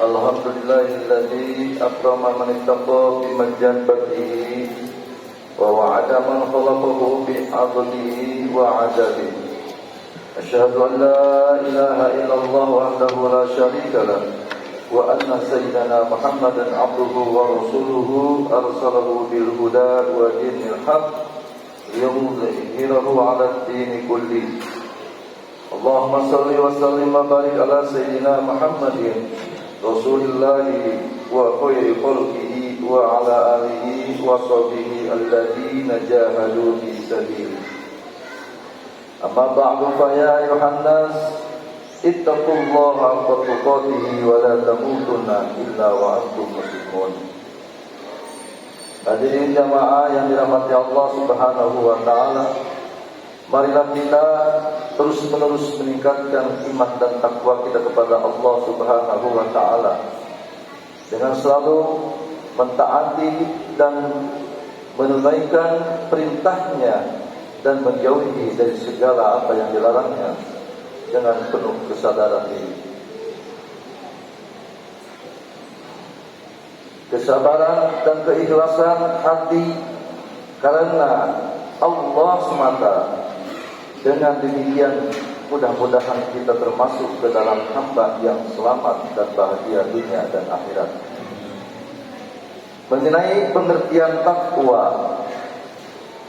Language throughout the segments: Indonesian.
Alhamdulillahilladzi akrama man ittaqa bi majabatihi wa wa'ada man khalaqahu bi 'adlihi wa 'adalihi. Asyhadu an la ilaha illallah wahdahu la syarika lah wa anna sayyidana Muhammadan 'abduhu wa rasuluhu arsalahu bil huda wa dinil haqq liyudhhirahu 'ala ad-din kullihi. Allahumma shalli wa sallim wa barik ala sayyidina Muhammadin Rasulillahi wa khairi khalqihi wa ala alihi wa sahbihi alladhina jahadu fi sabilihi. Amma ba'du fa ya ayuhan nas ittaqullaha haqqa tuqatih wa la tamutunna illa wa antum muslimun. Hadirin jamaah yang dirahmati Allah Subhanahu wa taala, marilah kita terus-menerus meningkatkan iman dan takwa kita kepada Allah Subhanahu wa taala dengan selalu mentaati dan menunaikan perintahnya dan menjauhi dari segala apa yang dilarangnya dengan penuh kesadaran diri. Kesabaran dan keikhlasan hati karena Allah semata. Dengan demikian mudah-mudahan kita termasuk ke dalam hamba yang selamat dan bahagia dunia dan akhirat. Mengenai pengertian takwa,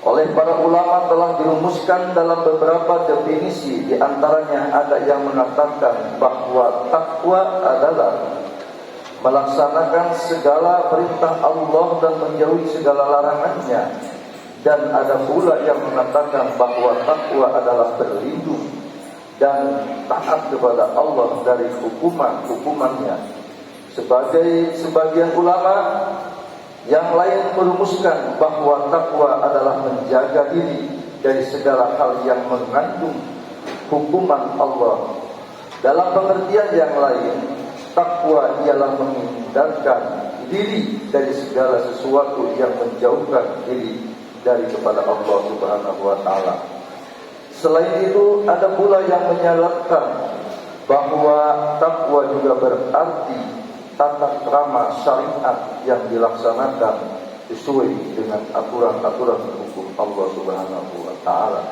oleh para ulama telah dirumuskan dalam beberapa definisi. Di antaranya ada yang mengatakan bahwa takwa adalah melaksanakan segala perintah Allah dan menjauhi segala larangannya. Dan ada pula yang mengatakan bahwa takwa adalah berlindung dan taat kepada Allah dari hukuman-hukumannya. Sebagian ulama yang lain merumuskan bahwa takwa adalah menjaga diri dari segala hal yang mengandung hukuman Allah. Dalam pengertian yang lain, takwa ialah menghindarkan diri dari segala sesuatu yang menjauhkan diri dari kepada Allah Subhanahu wa taala. Selain itu ada pula yang menyarankan bahwa takwa juga berarti tata krama syariat yang dilaksanakan sesuai dengan aturan-aturan hukum Allah Subhanahu wa taala.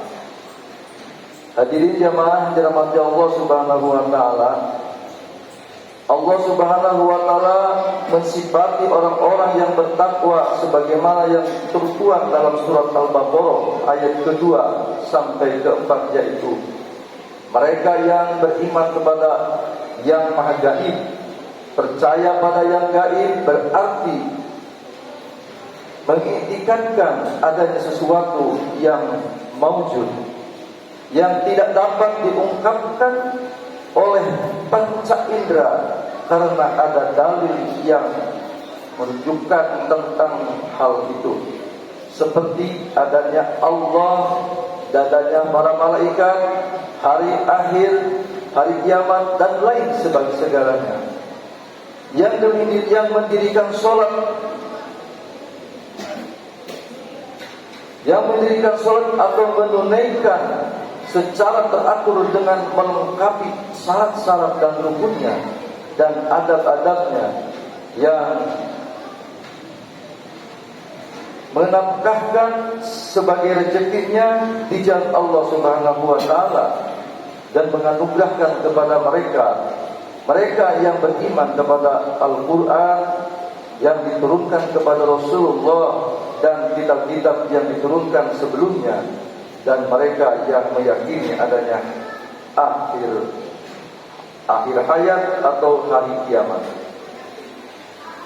Hadirin jamaah dirahmati Allah Subhanahu wa taala, Allah Subhanahu wa taala mensifati orang-orang yang bertakwa sebagaimana yang tertuang dalam surat Al-Baqarah ayat kedua sampai keempat, yaitu mereka yang beriman kepada yang maha gaib. Percaya pada yang gaib berarti mengiktikadkan adanya sesuatu yang maujud, yang tidak dapat diungkapkan oleh panca indera, karena ada dalil yang menunjukkan tentang hal itu, seperti adanya Allah, adanya para malaikat, hari akhir, hari kiamat, dan lain sebagainya segalanya. Yang mendirikan sholat, atau menunaikan secara teratur dengan melengkapi syarat-syarat dan rukunnya dan adab-adabnya, yang menafkahkan sebagai rezekinya di jalan Allah Subhanahu wa taala, dan menganugerahkan kepada mereka yang beriman kepada Al-Quran yang diturunkan kepada Rasulullah dan kitab-kitab yang diturunkan sebelumnya, dan mereka yang meyakini adanya akhir hayat atau hari kiamat.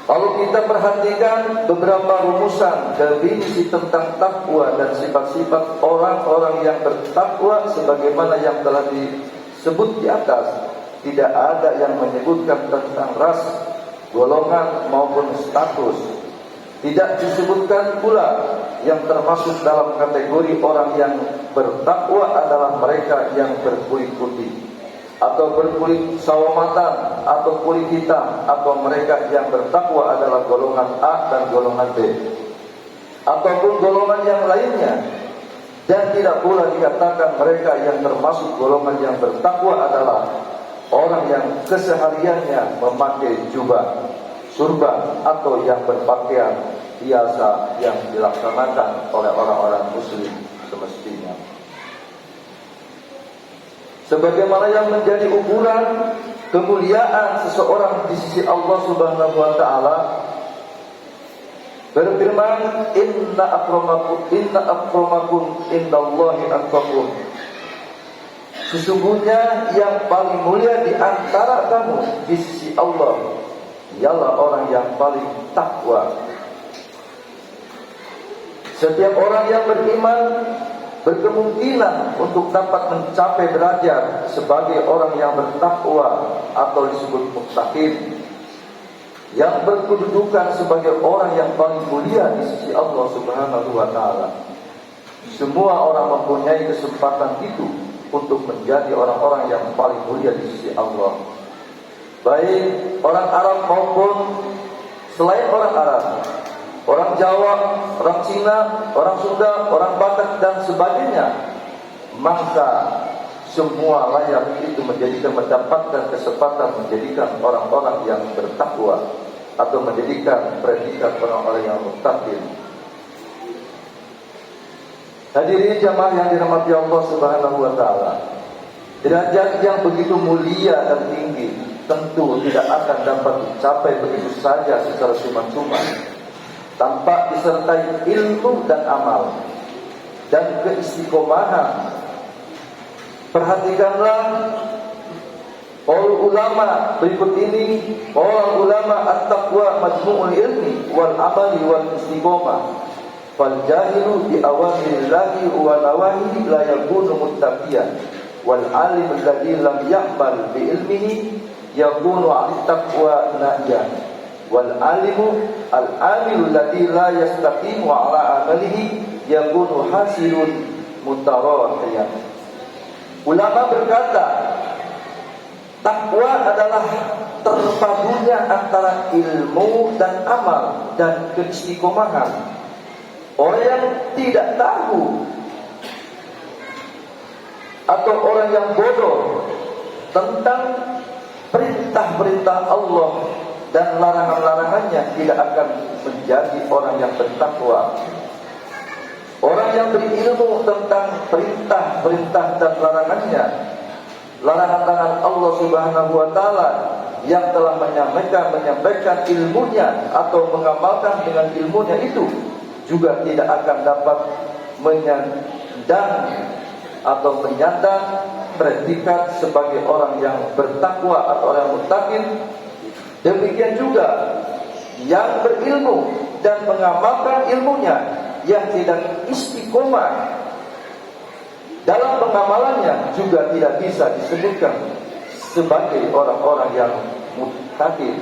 Kalau kita perhatikan beberapa rumusan definisi tentang takwa dan sifat-sifat orang-orang yang bertakwa sebagaimana yang telah disebut di atas, tidak ada yang menyebutkan tentang ras, golongan maupun status. Tidak disebutkan pula yang termasuk dalam kategori orang yang bertakwa adalah mereka yang berkulit putih, atau berkulit sawo matang, atau kulit hitam, atau mereka yang bertakwa adalah golongan A dan golongan B, ataupun golongan yang lainnya. Dan tidak pula dikatakan mereka yang termasuk golongan yang bertakwa adalah orang yang kesehariannya memakai jubah, surban, atau yang berpakaian biasa yang dilaksanakan oleh orang-orang muslim semestinya. Sebagaimana yang menjadi ukuran kemuliaan seseorang di sisi Allah Subhanahu wa taala, berfirman, inna akramakum indallahi atqakum. Sesungguhnya yang paling mulia di antara kamu di sisi Allah ialah orang yang paling takwa. Setiap orang yang beriman berkemungkinan untuk dapat mencapai derajat sebagai orang yang bertakwa atau disebut muttaqin, yang berkedudukan sebagai orang yang paling mulia di sisi Allah Subhanahu wa taala. Semua orang mempunyai kesempatan itu untuk menjadi orang-orang yang paling mulia di sisi Allah. Baik orang Arab maupun selain orang Arab, orang Jawa, orang Cina, orang Sunda, orang Batak dan sebagainya, maka semua layak itu mendapatkan kesempatan menjadikan orang-orang yang bertakwa atau menjadikan predikat orang-orang yang muttaqin. Hadirin jamaah yang dirahmati Allah Subhanahu wa taala, derajat yang begitu mulia dan tinggi tentu tidak akan dapat dicapai begitu saja secara cuma-cuma, tanpa disertai ilmu dan amal dan keistiqomahan. Perhatikanlah qaul ulama berikut ini. Qaul ulama at-taqwa majmu'ul ilmi wal amali wal istiqomah. Fal jahilu bi awamirillahi wa nawahi la yakunu muttaqiyan, wal alim alladhi lam ya'mal bi ilmihi yakunu 'ala taqwa na'iyan, wal alimu al-amilu alladhi la yastaqimu 'ala amalihi yakunu hasilun mutarahiyan. Ulama berkata, takwa adalah terpadunya antara ilmu dan amal dan keistiqomahan. Orang yang tidak tahu atau orang yang bodoh tentang perintah-perintah Allah dan larangan-larangannya tidak akan menjadi orang yang bertakwa. Orang yang berilmu tentang perintah-perintah dan larangannya, larangan-larangan Allah Subhanahu wa taala, yang telah menyampaikan ilmunya atau mengamalkan dengan ilmunya itu, juga tidak akan dapat menyandang atau menyandang predikat sebagai orang yang bertakwa atau orang yang muttaqin. Demikian juga yang berilmu dan mengamalkan ilmunya, yang tidak istiqomah dalam pengamalannya, juga tidak bisa disebutkan sebagai orang-orang yang muttaqin,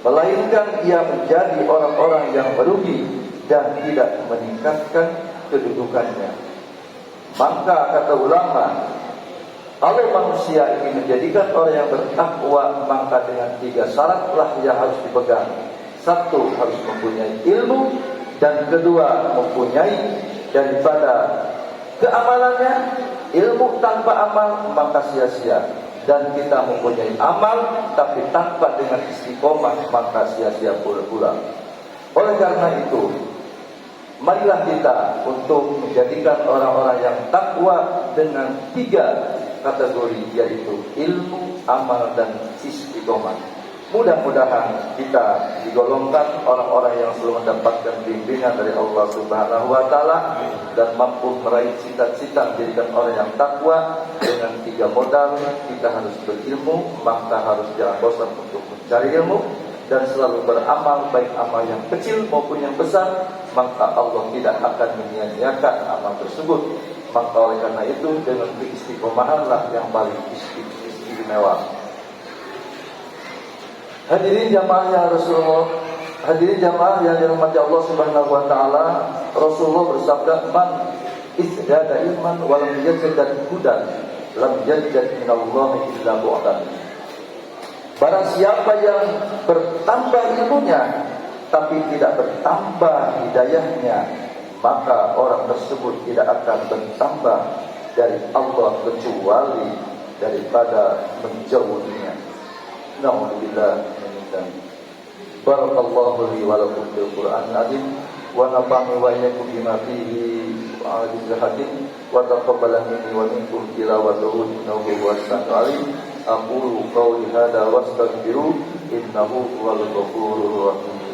melainkan ia menjadi orang-orang yang merugi dan tidak meningkatkan kedudukannya. Maka kata ulama, kalau manusia ingin menjadikan orang yang bertakwa, maka dengan 3 syaratlah yang harus dipegang. 1, harus mempunyai ilmu, dan 2, mempunyai daripada keamalannya. Ilmu tanpa amal maka sia-sia, dan kita mempunyai amal tapi tanpa dengan istiqomah maka sia-sia pula. Oleh karena itu, marilah kita untuk menjadikan orang-orang yang takwa dengan 3 kategori, yaitu ilmu, amal, dan istiqomah. Mudah-mudahan kita digolongkan orang-orang yang selalu mendapatkan bimbingan dari Allah Subhanahu wa taala dan mampu meraih cita-cita menjadikan orang yang takwa dengan 3 modal. Kita harus berilmu, maka harus jangan bosan untuk mencari ilmu dan selalu beramal, baik amal yang kecil maupun yang besar, maka Allah tidak akan menyia-nyiakan amal tersebut. Maka oleh karena itu, dengan keistiqomahanlah yang paling istimewa. Hadirin jamaah yang Rasulullah, hadirin jamaah yang dirahmati Allah Subhanahu wa taala, Rasulullah bersabda, "Man izdada ilman wa lam yazdad hudan, lam yazdad minallahi illa bu'dan." Barang siapa yang bertambah ilmunya tapi tidak bertambah hidayahnya, maka orang tersebut tidak akan bertambah dari Allah kecuali daripada menjauhinya. Na'udzubillah min dzalik. Barakallahu li wa lakum fil Qur'anil azim wa nafa'ani wa iyyakum bima fihi wa a'udzu hakim wa taqabbala minni wa minkum tilawatahu innahu huwas samiul alim. Aqulu qawli hadza wastaghfiru innahu huwal ghafurur rahim.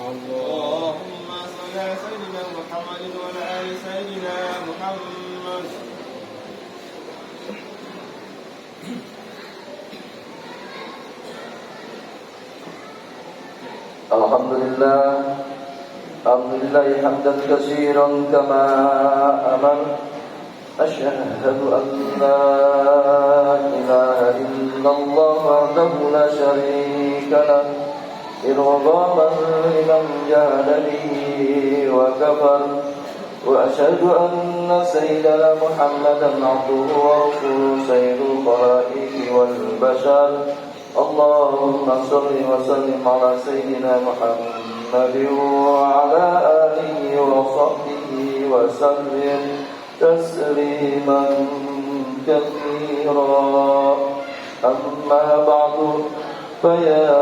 اللهم صل على سيدنا محمد وعلى آل سيدنا محمد. Alhamdulillah, alhamdulillah hamdan katsiran kama amar. Asyhadu an la ilaha illallah wahdahu la syarika lah. إرغاما لمن جاد به وكفر وأشهد أن سيدنا محمدا عبده ورسوله سيد الخلائق والبشر. اللهم صل وسلم على سيدنا محمد وعلى آله وصحبه وسلم تسليما كثيرا. أما بعد فيا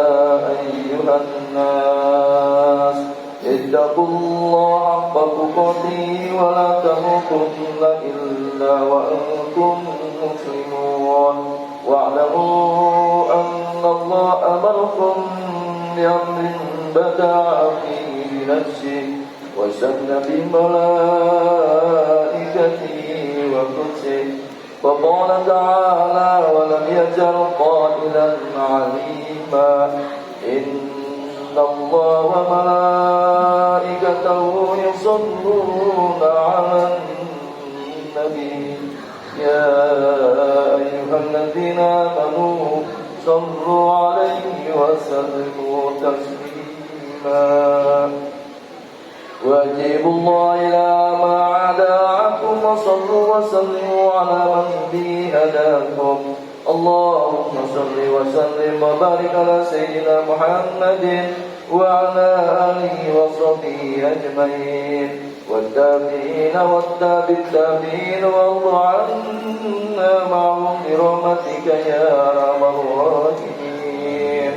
أيها الناس اتقوا الله حق تقاته ولا تموتن إلا وأنتم مسلمون واعلموا أن الله أمركم بأمر بدأ فيه بنفسه وسن بملائكته وقدسه وقال تعالى ولم يزل قائلا عليما إن الله وملائكته يصلون على النبي يا أيها الذين آمنوا صلوا عليه وسلموا تسليما. وأجيبوا الله إلى ما عداكم وصلوا وسلموا على من به هداكم. اللهم صل وسلم وبارك على سيدنا محمد وعلى آله وصحبه أجمعين والتابعين والتابع التابعين وارض عنا معهم برحمتك يا أرحم الراحمين.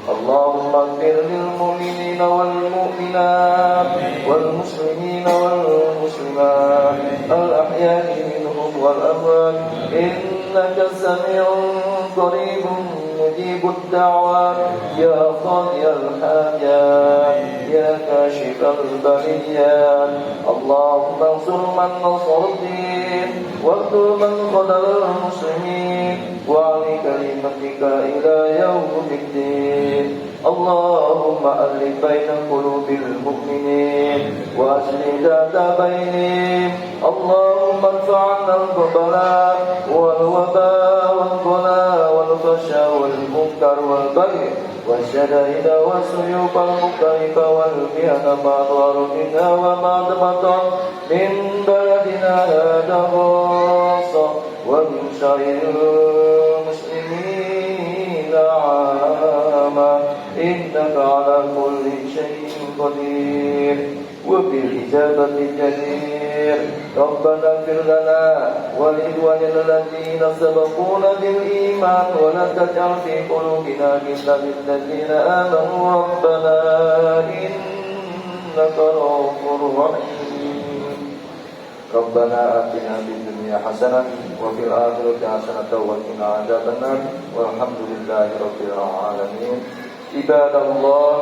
اللهم اغفر للمؤمنين والمؤمنات والمسلمين والمسلمات الأحياء منهم والأموات إنك سميع قريب مجيب الدعوات يا قاضي الحاجات يا كاشف البليات. اللهم انصر من نصر الدين واخذل من خذل المسلمين وعلي كلمتك إلى يوم الدين. اللهم ألف بين قلوب المؤمنين وأصلح ذات بينهم. اللهم ادفع عنا البلاء والوباء والغلاء والفحشاء والمنكر والبغي والشدائد والسيوف المختلفة والمحن ما ظهر منها وما بطن من بلدنا هذا خاصة ومن سائر المسلمين عامة إنك على كل شيء قدير وبالإجابة جدير. ربنا اغفر لنا ولإخواننا الذين سبقونا بالإيمان ولا تجعل في قلوبنا غلا للذين آمنوا ربنا إنك رؤوف رحيم. ربنا آتنا في الدنيا حسنة وفي الآخرة حسنة وقنا عذاب النار والحمد لله رب العالمين. عباد الله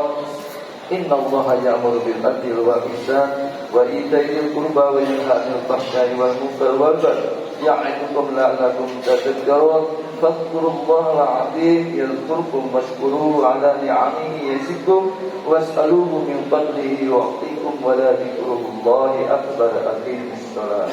إن الله يأمر بالعدل والإحسان وإيتاء ذي القربى وينهى عن الفحشاء والمنكر والبغي يعظكم لعلكم تذكرون. فاذكروا الله العظيم يذكركم واشكروه على نعمه يزدكم واسألوه من فضله يعطيكم ولذكر الله أكبر. أقيموا الصلاة.